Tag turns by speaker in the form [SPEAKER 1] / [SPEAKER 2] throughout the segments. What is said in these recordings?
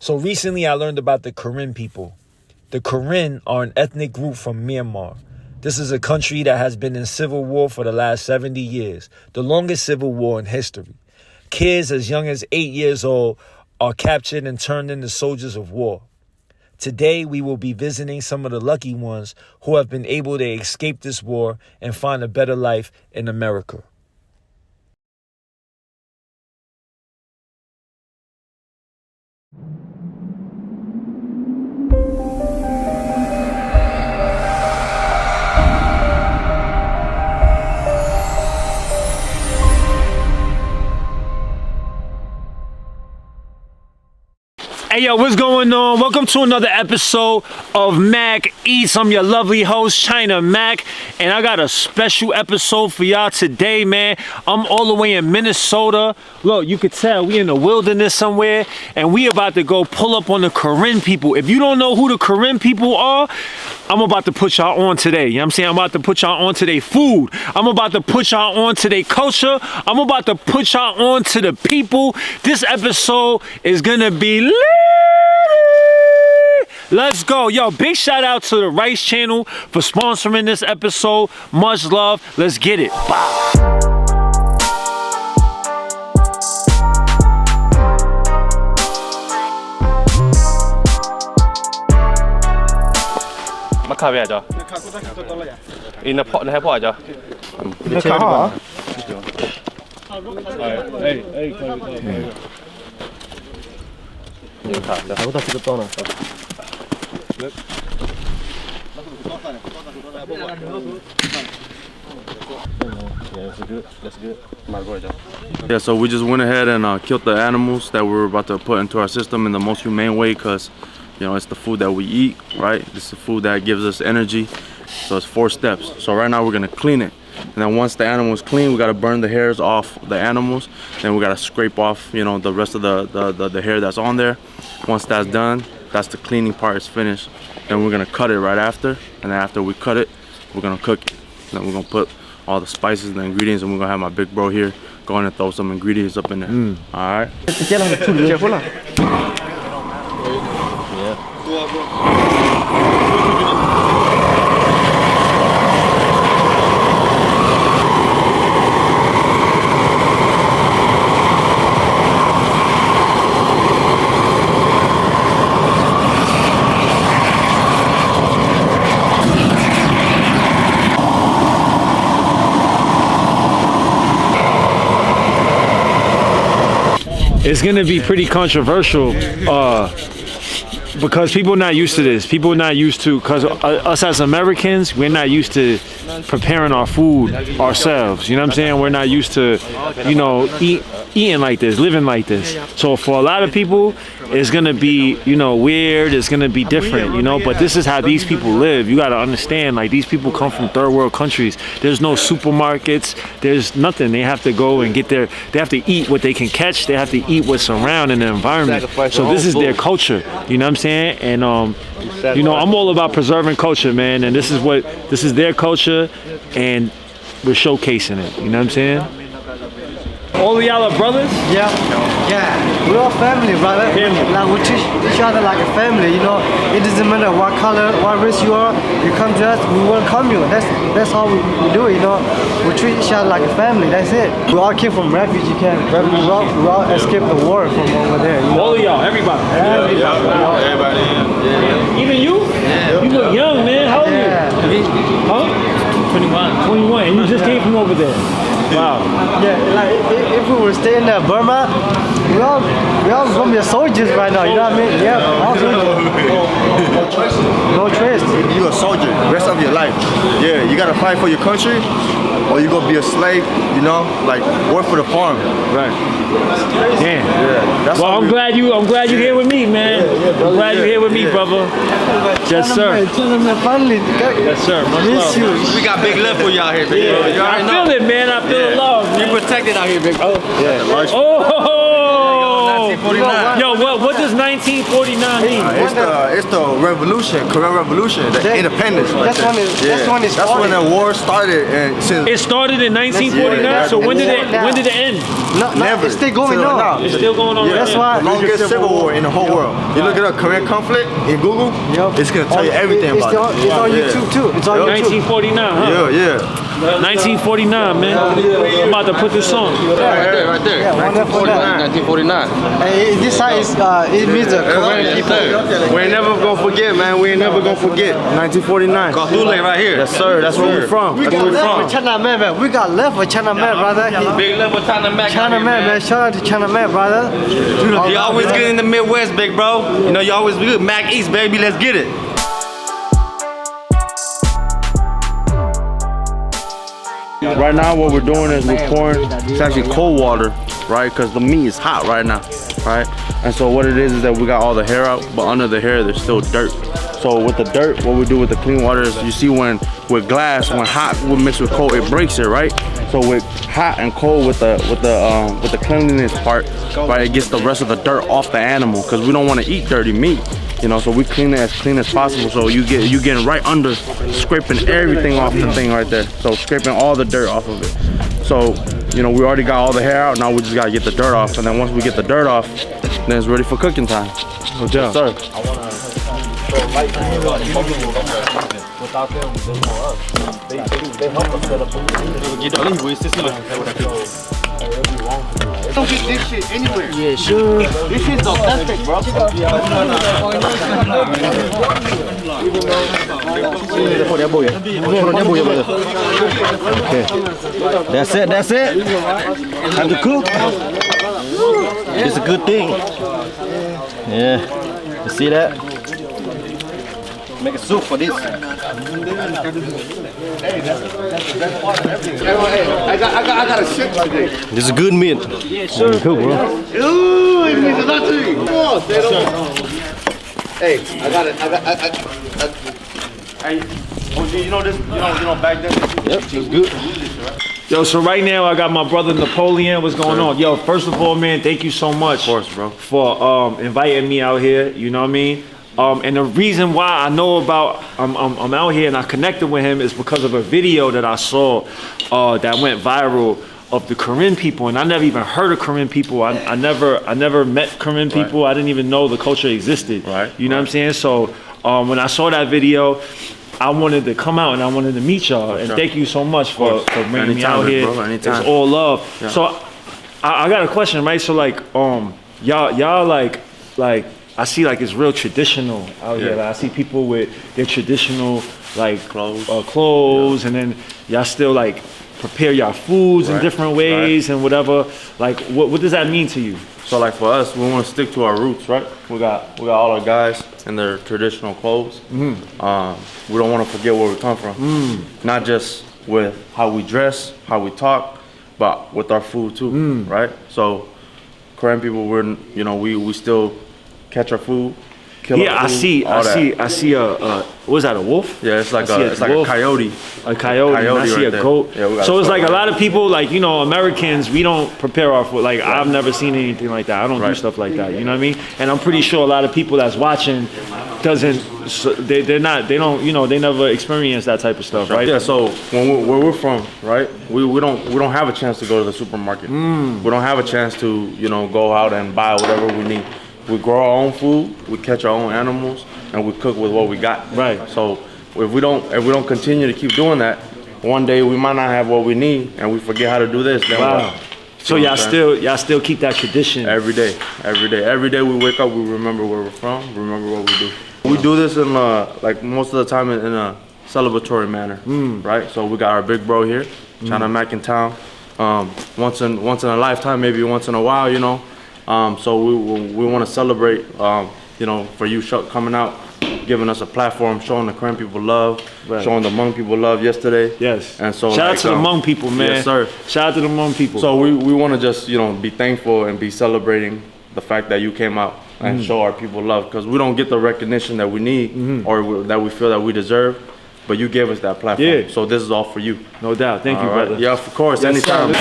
[SPEAKER 1] So recently I learned about the Karen people. The Karen are an ethnic group from Myanmar. This is a country that has been in civil war for the last 70 years, the longest civil war in history. Kids as young as 8 years old are captured and turned into soldiers of war. Today, we will be visiting some of the lucky ones who have been able to escape this war and find a better life in America. Hey yo, what's going on? Welcome to another episode of Mac Eats. I'm your lovely host, China Mac, and I got a special episode for y'all today, man. I'm all the way in Minnesota. Look, you could tell we in the wilderness somewhere, and we about to go pull up on the Karen people. If you don't know who the Karen people are, I'm about to put y'all on today. You know what I'm saying? I'm about to put y'all on to their food. I'm about to put y'all on to their culture. I'm about to put y'all on to the people. This episode is gonna be lit. Let's go. Yo, big shout out to the Rice channel for sponsoring this episode. Much love. Let's get it. Bye.
[SPEAKER 2] Mắc khá về cho. In the pot, the pot cho.
[SPEAKER 3] The car.
[SPEAKER 4] Yeah, so we just went ahead and killed the animals that we were about to put into our system in the most humane way, because you know it's the food that we eat, right? This is the food that gives us energy. So it's 4 steps. So right now we're gonna clean it, and then once the animal is clean, we gotta burn the hairs off the animals. Then we gotta scrape off, you know, the rest of the hair that's on there. Once that's done, that's the cleaning part is finished. Then we're gonna cut it right after, and then after we cut it, we're gonna cook it. Then we're gonna put all the spices and the ingredients, and we're gonna have my big bro here go in and throw some ingredients up in there. All right.
[SPEAKER 1] It's gonna be pretty controversial because people not used to this. People not used to, because us as Americans, we're not used to preparing our food ourselves. You know what I'm saying? We're not used to, you know, eating like this, living like this. So for a lot of people, it's gonna be, you know, weird. It's gonna be different, you know. But this is how these people live. You gotta understand, like, these people come from third world countries. There's no supermarkets. There's nothing. They have to go and get their. They have to eat what they can catch. They have to eat what's around in the environment. So this is their culture. You know what I'm saying? And you know, I'm all about preserving culture, man. And this is their culture, and we're showcasing it. You know what I'm saying? All of y'all are brothers?
[SPEAKER 3] Yeah. We're all family, brother. Like we treat each other like a family, you know. It doesn't matter what color, what race you are. You come to us, we welcome you. That's how we do it, you know. We treat each other like a family. That's it. We all came from refugee camp. We all escaped the war from over there. You know?
[SPEAKER 1] All of y'all, everybody.
[SPEAKER 5] Everybody. Yeah.
[SPEAKER 1] Even you? Yeah. You look young, man. How old are you? Huh?
[SPEAKER 2] 21.
[SPEAKER 1] 21. And you just came from over there. Wow.
[SPEAKER 3] Yeah, like if we were staying in Burma, we all gonna be soldiers right now. You know what I mean? Yeah, all soldiers. No trace.
[SPEAKER 5] You're a soldier the rest of your life. Yeah, you gotta fight for your country, or you gonna be a slave. You know, like work for the farm.
[SPEAKER 1] Right. Damn.
[SPEAKER 5] Yeah. That's
[SPEAKER 1] well, I'm glad you're here with me, man. I'm glad you're here with me, brother. Yes, sir.
[SPEAKER 3] Finally.
[SPEAKER 1] Yes, sir. Much
[SPEAKER 3] Miss
[SPEAKER 1] love.
[SPEAKER 3] you.
[SPEAKER 2] We got big love for y'all here, big bro. You
[SPEAKER 1] I feel it, man. I feel the love, man.
[SPEAKER 2] You protected out here, big bro.
[SPEAKER 1] Yeah. Oh! Yo, what does 1949 mean?
[SPEAKER 5] It's the revolution, Korean Revolution, the independence.
[SPEAKER 3] That's
[SPEAKER 5] when the war started, and since
[SPEAKER 1] It started in 1949. So when did it end?
[SPEAKER 5] never,
[SPEAKER 3] it's still going
[SPEAKER 5] till
[SPEAKER 3] on.
[SPEAKER 5] now.
[SPEAKER 1] It's still going on.
[SPEAKER 3] That's
[SPEAKER 1] right
[SPEAKER 3] why
[SPEAKER 5] The longest civil war in the whole world. You look it up, Korean conflict in Google. It's gonna tell you everything about it.
[SPEAKER 3] It's on YouTube too. It's on
[SPEAKER 1] now.
[SPEAKER 3] YouTube.
[SPEAKER 1] 1949, huh?
[SPEAKER 5] Yeah.
[SPEAKER 1] 1949, man. I'm about to put this on.
[SPEAKER 2] Right there. 1949.
[SPEAKER 3] This side is it means the Korean people.
[SPEAKER 5] We ain't never gonna forget, man. We ain't never gonna forget. 1949.
[SPEAKER 2] 𝐷𝐿𝐻 right here.
[SPEAKER 5] Yes, sir. That's where we're from.
[SPEAKER 3] We
[SPEAKER 5] That's
[SPEAKER 3] got
[SPEAKER 5] where we're
[SPEAKER 3] love for
[SPEAKER 5] from.
[SPEAKER 3] China man, man. We got love for China man, brother.
[SPEAKER 2] Big level China Mac.
[SPEAKER 3] China man, man. Shout out to China man, brother.
[SPEAKER 2] You always good in the Midwest, big bro. You know you always good. Mac East, baby. Let's get it.
[SPEAKER 4] Right now, what we're doing is we're pouring, it's actually cold water, right? Because the meat is hot right now, right? And so what it is that we got all the hair out, but under the hair, there's still dirt. So with the dirt, what we do with the clean water is, you see when with glass, when hot will mix with cold, it breaks it, right? So with hot and cold with the cleanliness part, right, it gets the rest of the dirt off the animal, because we don't want to eat dirty meat. You know, so we clean it as clean as possible. So you getting right under, scraping everything off the thing right there. So scraping all the dirt off of it. So, you know, we already got all the hair out. Now we just gotta get the dirt off. And then once we get the dirt off, then it's ready for cooking time. Good job. Yes, sir.
[SPEAKER 5] Don't get this shit anywhere.
[SPEAKER 3] Yeah, sure.
[SPEAKER 5] This shit's authentic, bro.
[SPEAKER 3] Okay. That's it. Time to cook. It's a good thing. Yeah. You see that? Make a soup for this.
[SPEAKER 5] I got a shit like this.
[SPEAKER 3] This is good meat.
[SPEAKER 1] Yeah, sure.
[SPEAKER 3] Cool, bro.
[SPEAKER 5] Ooh, it means a lot to you. Come on, stay over. Hey, I got it.
[SPEAKER 4] Hey, OG, you know this, you know back then?
[SPEAKER 3] Yep, it's good.
[SPEAKER 1] Yo, so right now I got my brother Napoleon. What's going on? Yo, first of all, man, thank you so much,
[SPEAKER 4] Of course, bro,
[SPEAKER 1] for inviting me out here. You know what I mean? And the reason why I know about I'm out here and I connected with him is because of a video that I saw that went viral of the Korean people, and I never even heard of Korean people. I never met Korean people.
[SPEAKER 4] Right.
[SPEAKER 1] I didn't even know the culture existed.
[SPEAKER 4] Right.
[SPEAKER 1] You know what I'm saying? So when I saw that video, I wanted to come out and I wanted to meet y'all. And thank you so much for bringing me out here.
[SPEAKER 4] Bro, anytime.
[SPEAKER 1] It's all love.
[SPEAKER 4] Yeah.
[SPEAKER 1] So I got a question, right? So like y'all like I see like it's real traditional out here. Like, I see people with their traditional like clothes, and then y'all still like prepare y'all foods in different ways and whatever. Like what does that mean to you?
[SPEAKER 4] So like for us, we want to stick to our roots, right? We got all our guys in their traditional clothes. We don't want to forget where we come from. Not just with how we dress, how we talk, but with our food too, right? So Korean people, we still catch our food, kill our food,
[SPEAKER 1] I see a what is that, a wolf?
[SPEAKER 4] Yeah, it's like a coyote.
[SPEAKER 1] A coyote, and I see
[SPEAKER 4] right
[SPEAKER 1] a
[SPEAKER 4] there.
[SPEAKER 1] goat.
[SPEAKER 4] Yeah,
[SPEAKER 1] so it's like a lot of people, like, you know, Americans, we don't prepare our food. Like, I've never seen anything like that. I don't do stuff like that. You know what I mean? And I'm pretty sure a lot of people that's watching they never experience that type of stuff, right?
[SPEAKER 4] Yeah. So where we're from, right? We don't have a chance to go to the supermarket. We don't have a chance to go out and buy whatever we need. We grow our own food, we catch our own animals, and we cook with what we got.
[SPEAKER 1] Right.
[SPEAKER 4] So if we don't continue to keep doing that, one day we might not have what we need, and we forget how to do this. Then
[SPEAKER 1] wow. So y'all still keep that tradition
[SPEAKER 4] every day. Every day we wake up, we remember where we're from, remember what we do. We do this in like most of the time in a celebratory manner, right? So we got our big bro here, China Mac in town. Once in a lifetime, maybe once in a while, so we want to celebrate, for you coming out, giving us a platform, showing the Korean people love, showing the Hmong people love yesterday.
[SPEAKER 1] Yes.
[SPEAKER 4] And so
[SPEAKER 1] shout out to the Hmong people, man.
[SPEAKER 4] Yes, sir.
[SPEAKER 1] Shout out to the Hmong people.
[SPEAKER 4] So we want to just be thankful and be celebrating the fact that you came out and show our people love, because we don't get the recognition that we need or that we feel that we deserve. But you gave us that platform.
[SPEAKER 1] Yeah.
[SPEAKER 4] So this is all for you.
[SPEAKER 1] No doubt. Thank you, brother.
[SPEAKER 4] Yeah, of course.
[SPEAKER 1] Yes,
[SPEAKER 4] anytime.
[SPEAKER 1] sir.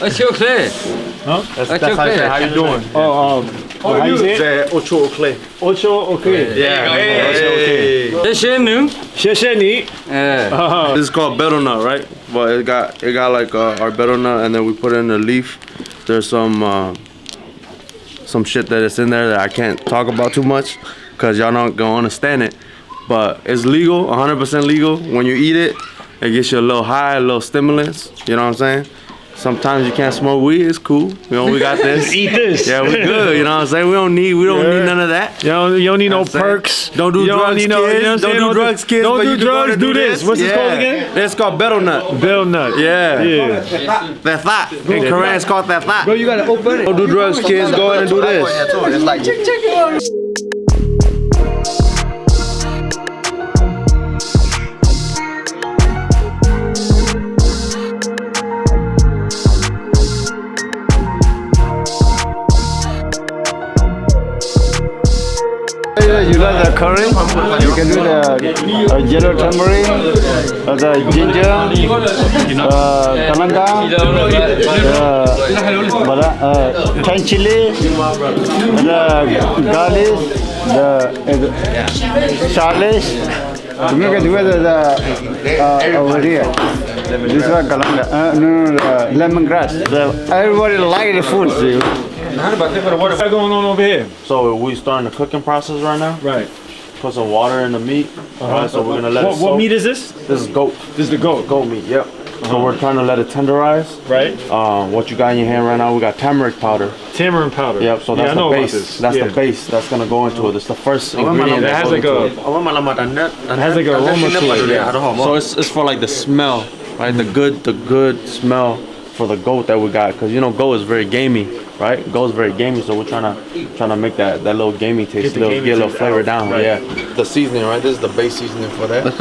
[SPEAKER 6] 𝐂𝐄𝐒𝐓𝐒.
[SPEAKER 1] Huh?
[SPEAKER 4] That's how you say, how you doing?
[SPEAKER 1] Oh, how you say it?
[SPEAKER 4] 𝐂𝐄𝐒𝐓𝐒.
[SPEAKER 1] Ocho, okay.
[SPEAKER 4] Yeah. Hey.
[SPEAKER 1] 谢谢你.
[SPEAKER 4] This is called betel nut, right? But it got like our betel nut, and then we put in the leaf. There's some shit that is in there that I can't talk about too much, cause y'all not gonna understand it. But it's legal, 100% legal. When you eat it, it gets you a little high, a little stimulants. You know what I'm saying? Sometimes you can't smoke weed. It's cool. You know, we got this.
[SPEAKER 1] Eat this.
[SPEAKER 4] Yeah, we good. You know what I'm saying? We don't need none of that.
[SPEAKER 1] You don't need no perks.
[SPEAKER 4] Don't do drugs, kids. Don't do drugs, kids.
[SPEAKER 1] Don't do
[SPEAKER 4] you
[SPEAKER 1] drugs. Do this. What's this called again?
[SPEAKER 4] It's called betel nut.
[SPEAKER 1] Betel nut.
[SPEAKER 4] Yeah.
[SPEAKER 5] That's that.
[SPEAKER 4] In Korean, it's called that.
[SPEAKER 3] Bro, you gotta open it.
[SPEAKER 4] Don't do drugs, kids. Go ahead and do this.
[SPEAKER 5] It's like
[SPEAKER 7] You like the curry? You can do the yellow turmeric, the ginger, kalanga, Thai chili, the garlic, the salish. To make it together over here. This one kalanga, no, lemongrass. Everybody like the food. See?
[SPEAKER 1] What's going on over here?
[SPEAKER 4] So we starting the cooking process right now.
[SPEAKER 1] Right.
[SPEAKER 4] Put some water in the meat. Alright, so we're gonna let it soak.
[SPEAKER 1] What meat is this?
[SPEAKER 4] This is goat.
[SPEAKER 1] This is the goat.
[SPEAKER 4] Goat meat. Yep. So we're trying to let it tenderize.
[SPEAKER 1] Right.
[SPEAKER 4] What you got in your hand right now? We got turmeric powder.
[SPEAKER 1] Tamarind powder.
[SPEAKER 4] Yep. So that's
[SPEAKER 1] I know
[SPEAKER 4] the
[SPEAKER 1] about
[SPEAKER 4] base.
[SPEAKER 1] this.
[SPEAKER 4] That's the base. That's gonna go into it. It's the first ingredient.
[SPEAKER 1] It has like a aroma to it. Yeah.
[SPEAKER 4] So it's for like the smell, right? The good smell for the goat that we got, because you know goat is very gamey, right? Goat's very gamey, so we're trying to make that little gamey taste, get a little flavor down. Right. Yeah. The seasoning, right? This is the base seasoning for that.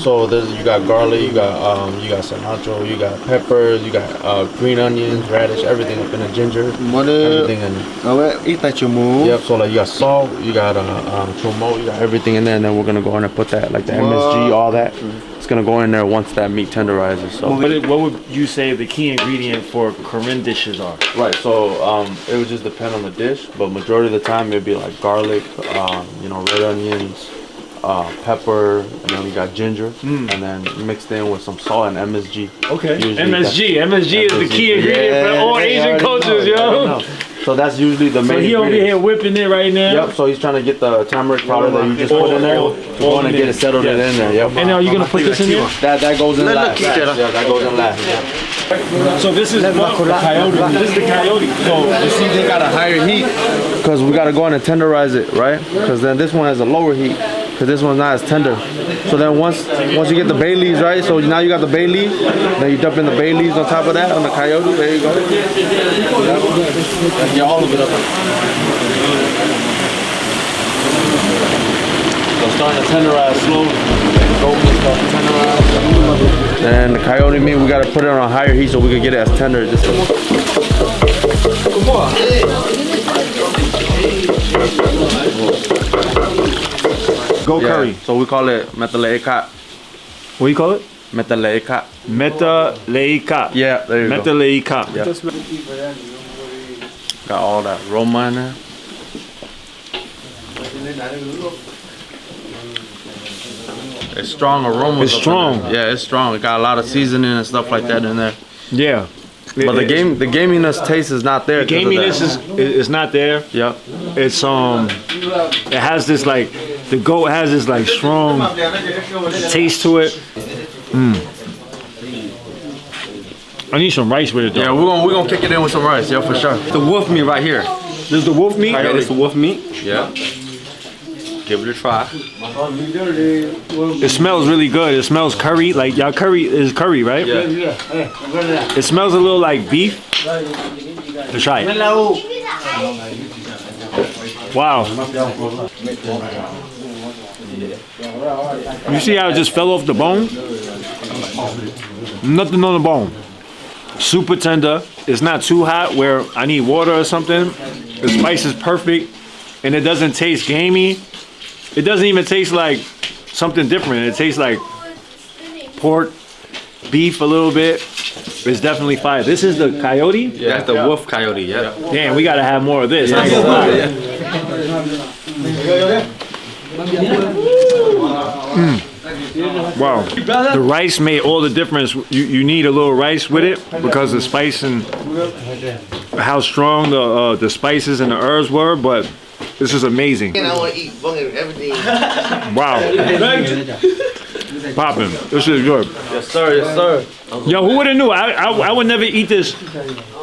[SPEAKER 4] So there's you got garlic, you got cilantro, you got peppers, you got green onions, radish, everything up in the ginger, everything in it. Yep. So like you got salt, you got chomo, you got everything in there, and then we're gonna go in and put that like the MSG, all that. It's gonna go in there once that meat tenderizes. So
[SPEAKER 1] what would you say the key ingredient for Korean dishes are?
[SPEAKER 4] right, so it would just depend on the dish, but majority of the time it'd be like garlic, you know, red onions, pepper, and then we got ginger, and then mixed in with some salt and MSG.
[SPEAKER 1] Okay.
[SPEAKER 4] Usually
[SPEAKER 1] MSG is the key ingredient for all Asian cultures, yo.
[SPEAKER 4] So that's usually the main.
[SPEAKER 1] So he over here whipping it right now.
[SPEAKER 4] Yep. So he's trying to get the turmeric powder that you just put in there. Going to get it settled in there. Yep.
[SPEAKER 1] And now you're gonna put this in there?
[SPEAKER 4] That goes in last. Yeah, that goes in last. Yeah.
[SPEAKER 1] So this is what the coyote. This is the coyote. So
[SPEAKER 4] You see, they got a higher heat because we got to go in and tenderize it, right? Because then this one has a lower heat because this one's not as tender. So then once you get the bay leaves, right? So now you got the bay leaves, then you dump in the bay leaves on top of that on the coyote. There you go. Get all of it up. So starting to tenderize slowly. And the coyote meat, we gotta put it on a higher heat so we can get it as tender. Just
[SPEAKER 1] go curry.
[SPEAKER 4] So we call it 𝐾𝐒𝐒𝐒𝐒.
[SPEAKER 1] What do you call it?
[SPEAKER 4] 𝐾𝐒𝐒𝐒𝐒𝐒.
[SPEAKER 1] 𝐾𝐒𝐒𝐒𝐒.
[SPEAKER 4] Yeah, there you go.
[SPEAKER 1] 𝐾𝐒𝐒𝐒𝐒.
[SPEAKER 4] Yeah. Got all that aroma in there. It's strong aroma.
[SPEAKER 1] It's strong.
[SPEAKER 4] Yeah, it's strong. It got a lot of seasoning and stuff like that in there.
[SPEAKER 1] Yeah.
[SPEAKER 4] But the gaminess taste is not there.
[SPEAKER 1] The gaminess is not there.
[SPEAKER 4] Yep.
[SPEAKER 1] It's it has this like, the goat has this like strong taste to it. I need some rice with it though.
[SPEAKER 4] Yeah, we're gonna kick it in with some rice. Yeah, for sure.
[SPEAKER 2] The wolf meat right here.
[SPEAKER 1] This is the wolf meat?
[SPEAKER 2] Right here, this is the wolf meat. Yeah. Give it a try.
[SPEAKER 1] It smells really good. It smells curry. Like y'all curry is curry, right?
[SPEAKER 2] Yeah.
[SPEAKER 1] It smells a little like beef. Let's try it. Wow. You see how it just fell off the bone? Nothing on the bone. Super tender. It's not too hot where I need water or something. The spice is perfect. And it doesn't taste gamey. It doesn't even taste like something different. It tastes like pork, beef a little bit. It's definitely fire. This is the coyote?
[SPEAKER 2] Yeah, that's the wolf coyote, yeah.
[SPEAKER 1] Damn, we gotta have more of this. I ain't gonna lie. Wow. The rice made all the difference. You need a little rice with it because the spice and how strong the spices and the herbs were, but this is amazing.
[SPEAKER 6] And I want to eat fucking everything.
[SPEAKER 1] Wow. Popping. This is good.
[SPEAKER 4] Yes, sir. Yes, sir.
[SPEAKER 1] Yo, who would have knew? I would never eat this.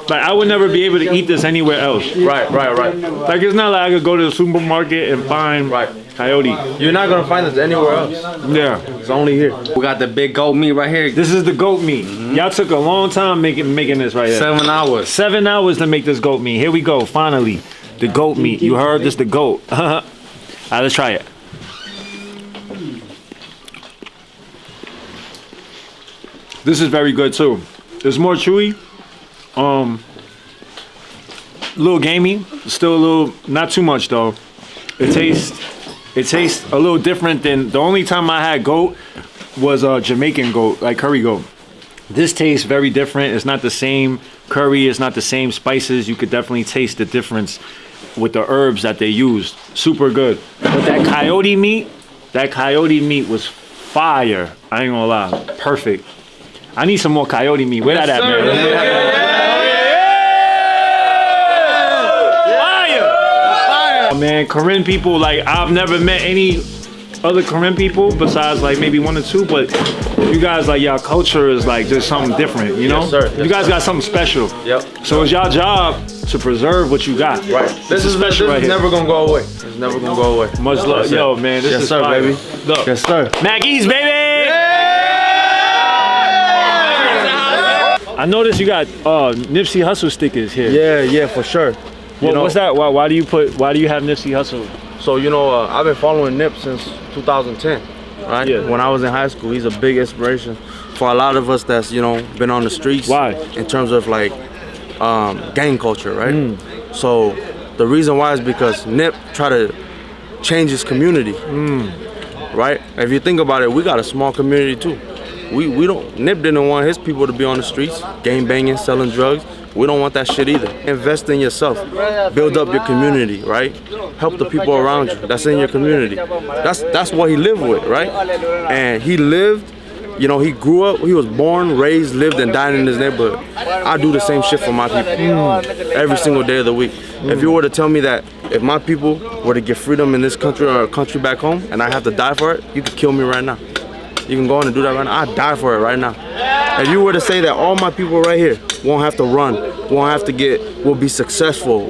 [SPEAKER 1] Like, I would never be able to eat this anywhere else.
[SPEAKER 4] Right.
[SPEAKER 1] Like, it's not like I could go to the supermarket and find coyote.
[SPEAKER 4] You're not gonna find this anywhere else.
[SPEAKER 1] Yeah.
[SPEAKER 4] It's only here.
[SPEAKER 2] We got the big goat meat right here.
[SPEAKER 1] This is the goat meat. Y'all took a long time making this right here.
[SPEAKER 2] 7 hours.
[SPEAKER 1] 7 hours to make this goat meat. Here we go, finally. The goat meat. You heard this, the goat. All right, let's try it. This is very good too. It's more chewy. A little gamey. Still a little, not too much though. It tastes a little different than the only time I had goat was Jamaican goat, like curry goat. This tastes very different. It's not the same curry. It's not the same spices. You could definitely taste the difference with the herbs that they used. Super good. But that coyote meat was fire. I ain't gonna lie. Perfect. I need some more coyote meat. Where that at, man? Fire! Man, Korean people, like, I've never met any other Korean people besides like maybe 1 or 2, but you guys, like, y'all culture is like just something different, you know?
[SPEAKER 4] Yes, sir. Yes,
[SPEAKER 1] you guys got something special.
[SPEAKER 4] Yep.
[SPEAKER 1] So it's y'all job to preserve what you got.
[SPEAKER 4] Right. This is
[SPEAKER 1] special right here.
[SPEAKER 4] never gonna go away. It's never gonna go away.
[SPEAKER 1] Much love. Yo, man, this is
[SPEAKER 4] sir,
[SPEAKER 1] fire.
[SPEAKER 4] baby.
[SPEAKER 1] Look.
[SPEAKER 4] Yes, sir.
[SPEAKER 1] Mac-E's, baby! I noticed you got Nipsey Hussle stickers here.
[SPEAKER 4] Yeah, for sure.
[SPEAKER 1] Well, what's that? Why do you have Nipsey Hussle?
[SPEAKER 4] So, you know, I've been following Nip since 2010, right?
[SPEAKER 1] Yeah.
[SPEAKER 4] When I was in high school, he's a big inspiration for a lot of us that's, you know, been on the streets.
[SPEAKER 1] Why?
[SPEAKER 4] In terms of like gang culture, right? So the reason why is because Nip tried to change his community, right? If you think about it, we got a small community too. Nip didn't want his people to be on the streets, gang banging, selling drugs. We don't want that shit either. Invest in yourself, build up your community, right? Help the people around you that's in your community. That's what he lived with, right? And he lived, you know, he grew up, he was born, raised, lived, and died in his neighborhood. I do the same shit for my people every single day of the week. If you were to tell me that if my people were to get freedom in this country or a country back home and I have to die for it, you could kill me right now. You can go on and do that right now. I'd die for it right now. If you were to say that all my people right here won't have to run, won't have to will be successful,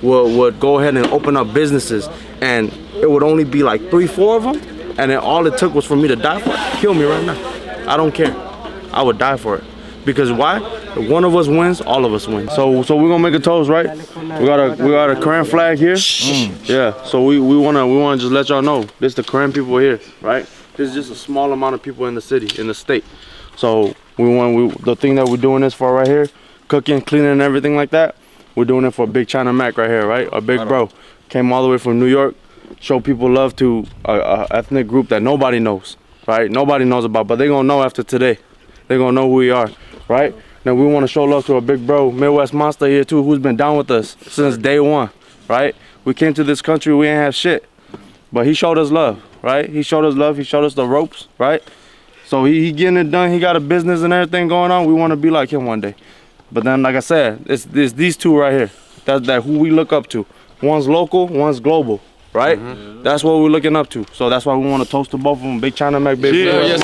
[SPEAKER 4] would go ahead and open up businesses, and it would only be like 3, 4 of them, and then all it took was for me to die for it, kill me right now. I don't care. I would die for it. Because why? If one of us wins, all of us win. So we're gonna make a toast, right? We got a Korean flag here. Yeah. So we wanna just let y'all know this is the Korean people here, right? This is just a small amount of people in the city, in the state. So the thing that we're doing this for right here, cooking, cleaning, and everything like that, we're doing it for Big China Mac right here, right? Our big bro came all the way from New York, show people love to a ethnic group that nobody knows, right? Nobody knows about, but they're gonna know after today. They're gonna know who we are, right? Now we wanna show love to our big bro, Midwest Monster here too, who's been down with us since day one, right? We came to this country, we ain't have shit, but he showed us love, right? He showed us love, he showed us the ropes, right? So he getting it done, he got a business and everything going on. We wanna be like him one day. But then, like I said, it's these two right here, that who we look up to. One's local, one's global, right? That's what we're looking up to. So that's why we wanna toast to both of them. Big China Mac, big.
[SPEAKER 1] Yeah, yes,